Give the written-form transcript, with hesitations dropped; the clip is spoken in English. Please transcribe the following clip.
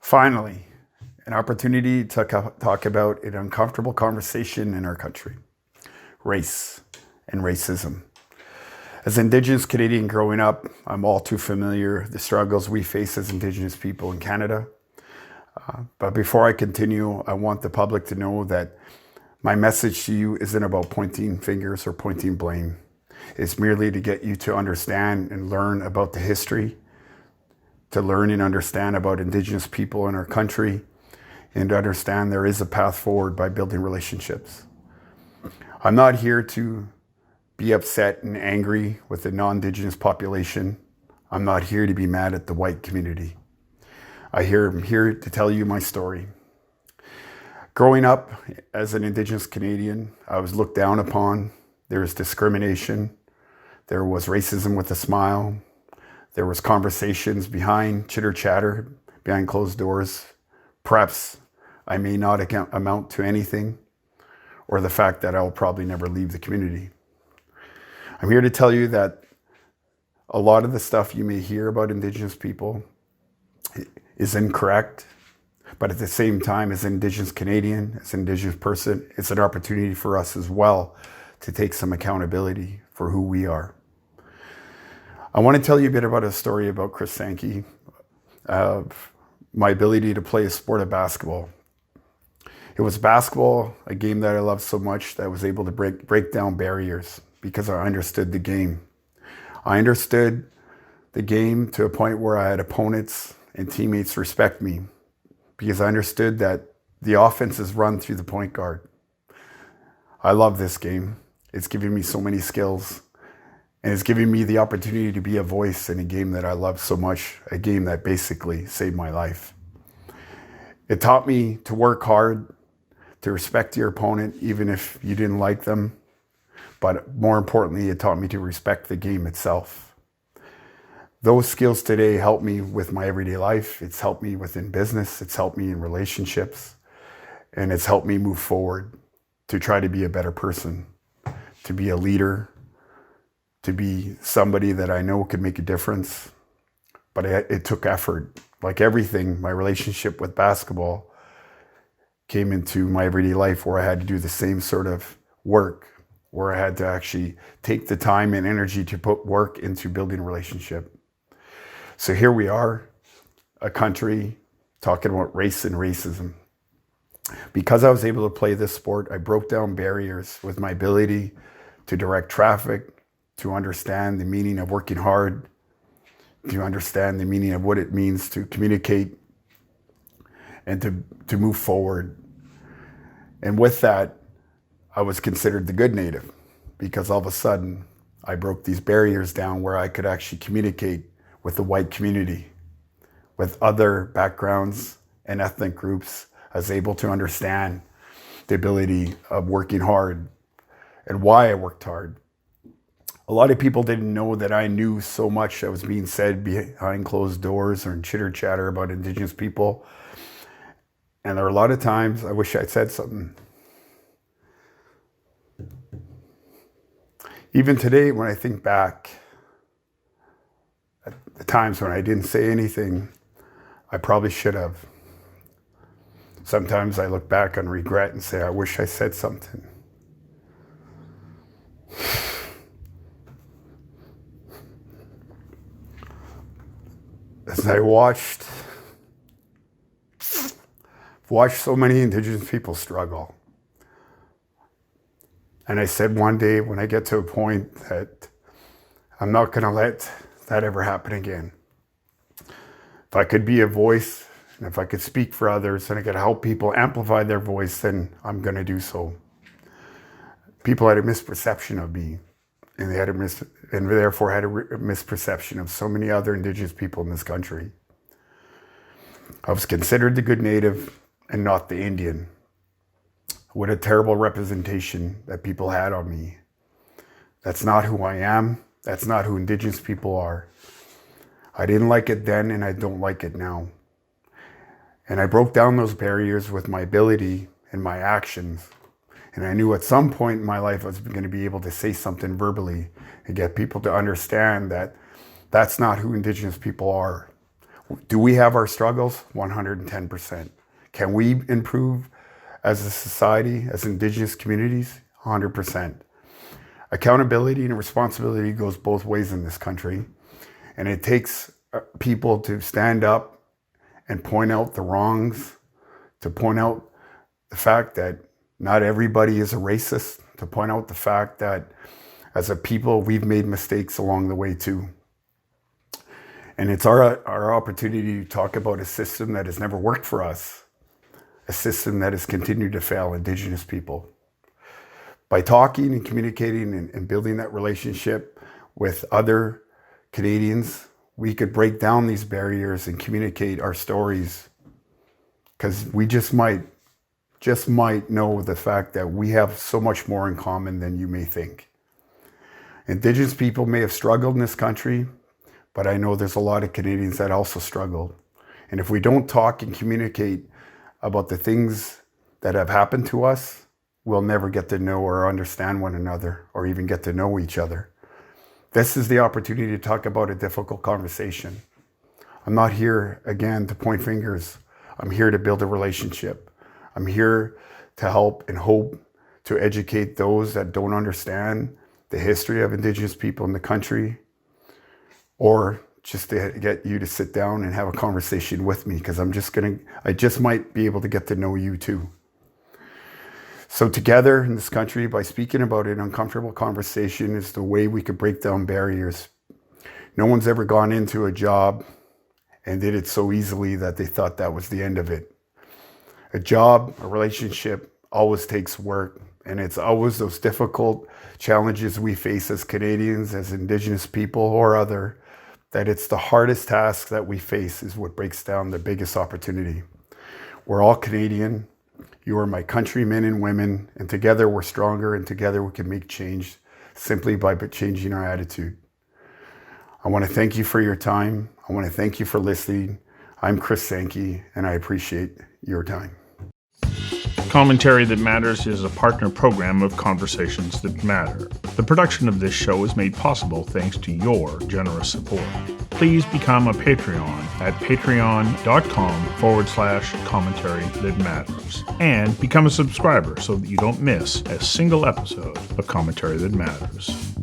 Finally, an opportunity to talk about an uncomfortable conversation in our country: race and racism. As an Indigenous Canadian growing up, I'm all too familiar with the struggles we face as Indigenous people in Canada. But before I continue, I want the public to know that my message to you isn't about pointing fingers or pointing blame. It's merely to get you to understand and learn about the history, to learn and understand about Indigenous people in our country, and to understand there is a path forward by building relationships. I'm not here to be upset and angry with the non-Indigenous population. I'm not here to be mad at the white community. I'm here to tell you my story. Growing up as an Indigenous Canadian, I was looked down upon. There was discrimination. There was racism with a smile. There was conversations behind chitter chatter, behind closed doors. Perhaps I may not amount to anything, or the fact that I'll probably never leave the community. I'm here to tell you that a lot of the stuff you may hear about Indigenous people is incorrect, but at the same time, as an Indigenous Canadian, as an Indigenous person, it's an opportunity for us as well to take some accountability for who we are. I want to tell you a bit about a story about Chris Sankey, of my ability to play a sport of basketball. It was basketball, a game that I loved so much that I was able to break down barriers because I understood the game. I understood the game to a point where I had opponents and teammates respect me because I understood that the offense is run through the point guard. I love this game. It's given me so many skills, and it's given me the opportunity to be a voice in a game that I love so much, a game that basically saved my life. It taught me to work hard, to respect your opponent, even if you didn't like them. But more importantly, it taught me to respect the game itself. Those skills today help me with my everyday life. It's helped me within business. It's helped me in relationships. And it's helped me move forward to try to be a better person, to be a leader, to be somebody that I know could make a difference. But it took effort. Like everything, my relationship with basketball came into my everyday life where I had to do the same sort of work, where I had to actually take the time and energy to put work into building a relationship. So here we are, a country talking about race and racism. Because I was able to play this sport, I broke down barriers with my ability to direct traffic, to understand the meaning of working hard, to understand the meaning of what it means to communicate, and to move forward. And with that, I was considered the good native because all of a sudden I broke these barriers down where I could actually communicate with the white community, with other backgrounds and ethnic groups. I was able to understand the ability of working hard and why I worked hard. A lot of people didn't know that I knew so much that was being said behind closed doors or in chitter chatter about Indigenous people. And there are a lot of times I wish I'd said something. Even today, when I think back at the times when I didn't say anything, I probably should have. Sometimes I look back on regret and say, I wish I said something. As I watched so many Indigenous people struggle, and I said one day when I get to a point that I'm not going to let that ever happen again. If I could be a voice, and if I could speak for others, and I could help people amplify their voice, then I'm going to do so. People had a misperception of me, and therefore had a misperception of so many other Indigenous people in this country. I was considered the good native and not the Indian. What a terrible representation that people had on me. That's not who I am. That's not who Indigenous people are. I didn't like it then, and I don't like it now. And I broke down those barriers with my ability and my actions. And I knew at some point in my life I was going to be able to say something verbally and get people to understand that that's not who Indigenous people are. Do we have our struggles? 110%. Can we improve as a society, as Indigenous communities? 100%. Accountability and responsibility goes both ways in this country. And it takes people to stand up and point out the wrongs, to point out the fact that not everybody is a racist, to point out the fact that as a people, we've made mistakes along the way too. And it's our opportunity to talk about a system that has never worked for us, a system that has continued to fail Indigenous people. By talking and communicating and building that relationship with other Canadians, we could break down these barriers and communicate our stories, because we just might know the fact that we have so much more in common than you may think. Indigenous people may have struggled in this country, but I know there's a lot of Canadians that also struggle. And if we don't talk and communicate about the things that have happened to us, we'll never get to know or understand one another or even get to know each other. This is the opportunity to talk about a difficult conversation. I'm not here, again, to point fingers. I'm here to build a relationship. I'm here to help and hope to educate those that don't understand the history of Indigenous people in the country, or just to get you to sit down and have a conversation with me, because I just might be able to get to know you too. So together in this country, by speaking about an uncomfortable conversation, is the way we could break down barriers. No one's ever gone into a job and did it so easily that they thought that was the end of it. A job, a relationship always takes work, and it's always those difficult challenges we face as Canadians, as Indigenous people or other, that it's the hardest task that we face is what breaks down the biggest opportunity. We're all Canadian. You are my countrymen and women, and together we're stronger, and together we can make change simply by changing our attitude. I want to thank you for your time. I want to thank you for listening. I'm Chris Sankey, and I appreciate your time. Commentary That Matters is a partner program of Conversations That Matter. The production of this show is made possible thanks to your generous support. Please become a Patreon at patreon.com/commentary that matters, and become a subscriber so that you don't miss a single episode of Commentary That Matters.